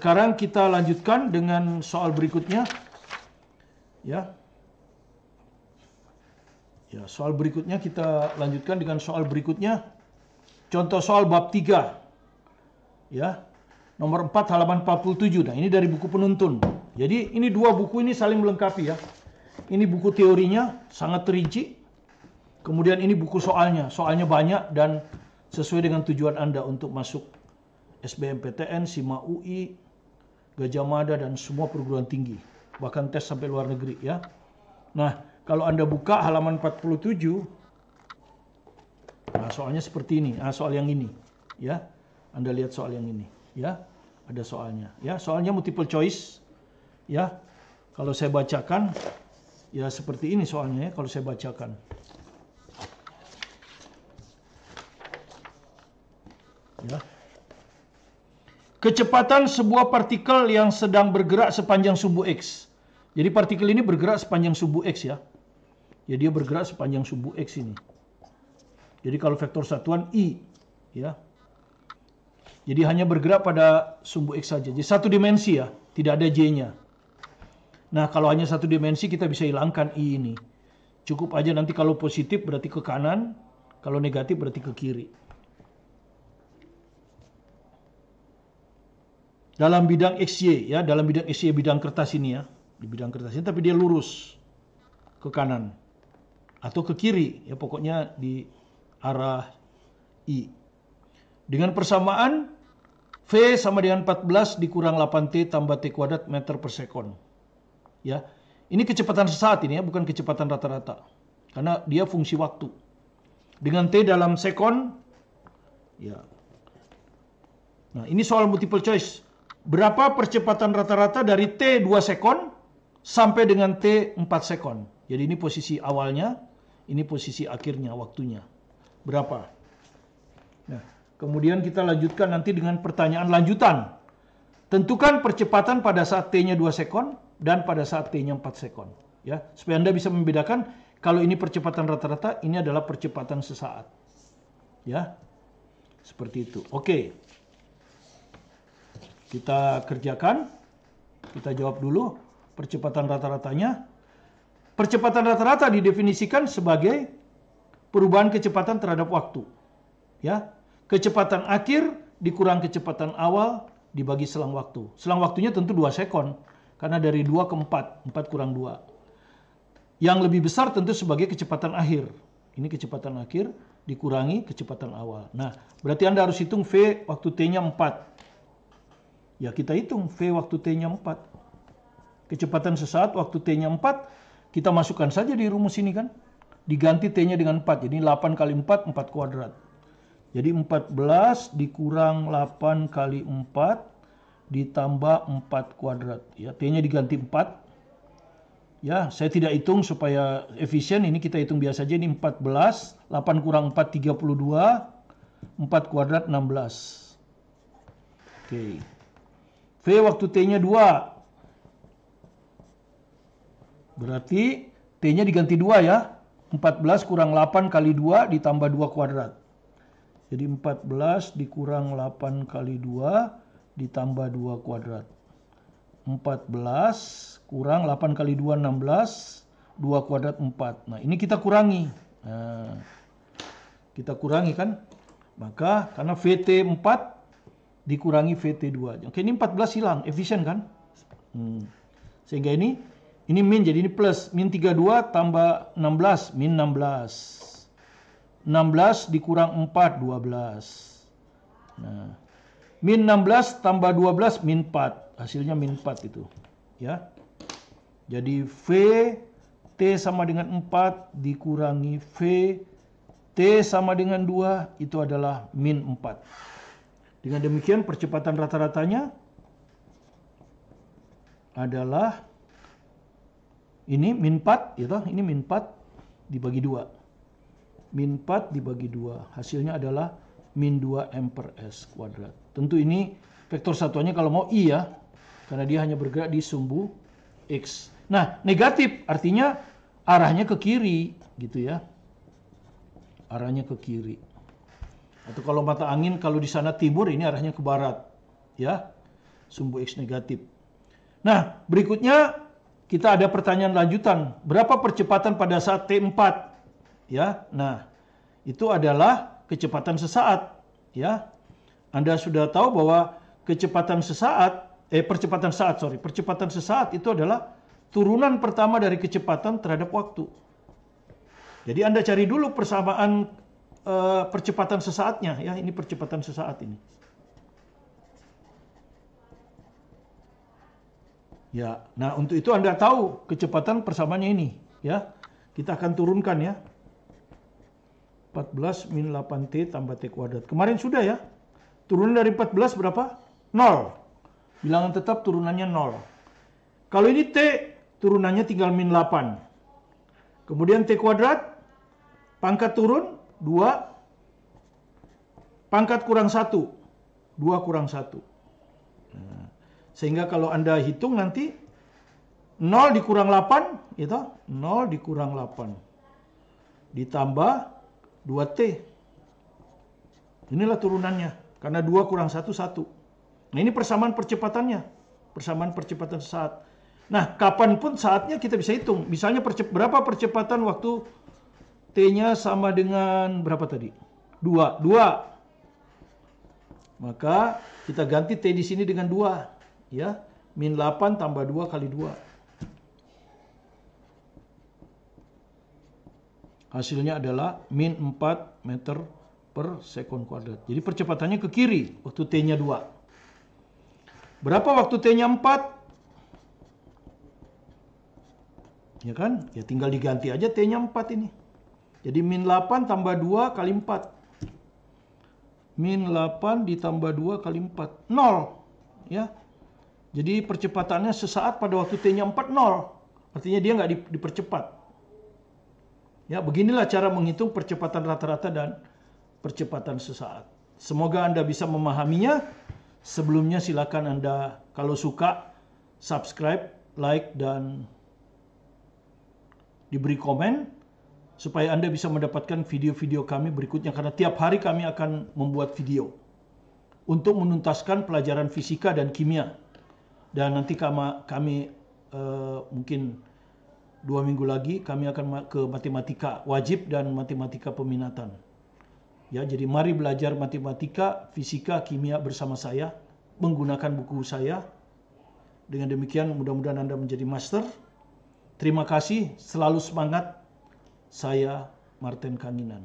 sekarang kita lanjutkan dengan soal berikutnya. Ya. Ya, soal berikutnya kita lanjutkan dengan soal berikutnya. Contoh soal bab 3. Ya. Nomor 4 halaman 47. Nah, ini dari buku penuntun. Jadi ini dua buku ini saling melengkapi ya. Ini buku teorinya sangat terinci. Kemudian ini buku soalnya. Soalnya banyak dan sesuai dengan tujuan Anda untuk masuk SBMPTN, SIMA UI, Gajah Mada dan semua perguruan tinggi. Bahkan tes sampai luar negeri ya. Nah, kalau Anda buka halaman 47, nah soalnya seperti ini. Nah, soal yang ini ya. Anda lihat soal yang ini ya. Ada soalnya ya. Soalnya multiple choice ya. Kalau saya bacakan ya seperti ini soalnya ya kalau saya bacakan. Ya. Kecepatan sebuah partikel yang sedang bergerak sepanjang sumbu X. Jadi partikel ini bergerak sepanjang sumbu X ya. Ya dia bergerak sepanjang sumbu X ini. Jadi kalau vektor satuan I ya. Jadi hanya bergerak pada sumbu X saja. Jadi satu dimensi ya, tidak ada J-nya. Nah, kalau hanya satu dimensi kita bisa hilangkan I ini. Cukup aja nanti kalau positif berarti ke kanan, kalau negatif berarti ke kiri. Dalam bidang XY ya, dalam bidang XY bidang kertas ini ya. Di bidang kertas ini tapi dia lurus ke kanan atau ke kiri ya, pokoknya di arah I. Dengan persamaan V sama dengan 14 dikurang 8T tambah T kuadrat meter per sekon. Ya. Ini kecepatan sesaat ini ya, bukan kecepatan rata-rata. Karena dia fungsi waktu. Dengan T dalam sekon ya. Nah, ini soal multiple choice. Berapa percepatan rata-rata dari T 2 sekon sampai dengan T 4 sekon. Jadi ini posisi awalnya, ini posisi akhirnya waktunya. Berapa? Nah, kemudian kita lanjutkan nanti dengan pertanyaan lanjutan. Tentukan percepatan pada saat T-nya 2 sekon dan pada saat T-nya 4 sekon. Ya, supaya Anda bisa membedakan kalau ini percepatan rata-rata, ini adalah percepatan sesaat. Ya, seperti itu. Oke. Kita kerjakan. Kita jawab dulu percepatan rata-ratanya. Percepatan rata-rata didefinisikan sebagai perubahan kecepatan terhadap waktu. Ya. Kecepatan akhir dikurang kecepatan awal dibagi selang waktu. Selang waktunya tentu 2 sekon. Karena dari 2 ke 4. 4 kurang 2. Yang lebih besar tentu sebagai kecepatan akhir. Ini kecepatan akhir dikurangi kecepatan awal. Nah, berarti Anda harus hitung V waktu T-nya 4. Ya, kita hitung V waktu T-nya 4. Kecepatan sesaat waktu T-nya 4. Kita masukkan saja di rumus ini kan. Diganti T-nya dengan 4. Jadi 8 kali 4, 4 kuadrat. Jadi 14 dikurang 8 kali 4 ditambah 4 kuadrat. Ya, T-nya diganti 4. Ya, saya tidak hitung supaya efisien. Ini kita hitung biasa aja. Ini 14. 8 kurang 4, 32. 4 kuadrat 16. Oke. V waktu T-nya 2. Berarti T-nya diganti 2 ya. 14 kurang 8 kali 2 ditambah 2 kuadrat. Jadi 14 dikurang 8 kali 2 ditambah 2 kuadrat. 14 kurang 8 kali 2, 16. 2 kuadrat 4. Nah, ini kita kurangi. Nah, kita kurangi kan. Maka karena VT 4 dikurangi VT 2. Oke, ini 14 hilang. Efisien kan? Sehingga ini min, jadi ini plus. Min 32 tambah 16. Min 16. 16 dikurang 4, 12. Nah, min 16 tambah 12, min 4. Hasilnya min 4 itu. Ya. Jadi V T sama dengan 4 dikurangi V T sama dengan 2, itu adalah min 4. Dengan demikian percepatan rata-ratanya adalah ini min 4, ya, ini min 4 dibagi 2. Min 4 dibagi 2. Hasilnya adalah min 2 M per S kuadrat. Tentu ini vektor satuannya kalau mau I ya. Karena dia hanya bergerak di sumbu X. Nah, negatif artinya arahnya ke kiri. Gitu ya. Arahnya ke kiri. Atau kalau mata angin, kalau di sana timur, ini arahnya ke barat. Ya. sumbu X negatif. Nah, berikutnya kita ada pertanyaan lanjutan. Berapa percepatan pada saat T4? Ya, nah, itu adalah kecepatan sesaat. Ya, Anda sudah tahu bahwa percepatan sesaat itu adalah turunan pertama dari kecepatan terhadap waktu. Jadi Anda cari dulu persamaan percepatan sesaatnya. Ya, ini percepatan sesaat ini. Ya, nah untuk itu Anda tahu kecepatan persamaannya ini, ya. Kita akan turunkan ya. 14 min 8T tambah T kuadrat. Kemarin sudah ya. Turun dari 14 berapa? 0. Bilangan tetap turunannya 0. Kalau ini T, turunannya tinggal min 8. Kemudian T kuadrat, pangkat turun, 2. Pangkat kurang 1. 2 kurang 1. Nah, sehingga kalau Anda hitung nanti 0 dikurang 8, gitu, 0 dikurang 8 ditambah 2T. Inilah turunannya. Karena 2 kurang 1, 1. Nah, ini persamaan percepatannya. Persamaan percepatan saat. Nah, kapanpun saatnya kita bisa hitung. Misalnya berapa percepatan waktu T-nya sama dengan berapa tadi? 2. 2. Maka kita ganti T di sini dengan 2. Ya, min 8 tambah 2 kali 2. Hasilnya adalah min 4 meter per sekon kuadrat. Jadi percepatannya ke kiri waktu T-nya 2. Berapa waktu T-nya 4? Ya kan? Ya tinggal diganti aja T-nya 4 ini. Jadi min 8 tambah 2 kali 4. Min 8 ditambah 2 kali 4. 0. Ya. Jadi percepatannya sesaat pada waktu T-nya 4, 0. Artinya dia nggak dipercepat. Ya, beginilah cara menghitung percepatan rata-rata dan percepatan sesaat. Semoga Anda bisa memahaminya. Sebelumnya silakan Anda kalau suka subscribe, like, dan diberi komen supaya Anda bisa mendapatkan video-video kami berikutnya, karena tiap hari kami akan membuat video untuk menuntaskan pelajaran fisika dan kimia. Dan nanti kami mungkin 2 minggu lagi kami akan ke matematika wajib dan matematika peminatan. Ya, jadi mari belajar matematika, fisika, kimia bersama saya menggunakan buku saya. Dengan demikian mudah-mudahan Anda menjadi master. Terima kasih, selalu semangat. Saya Martin Kanginan.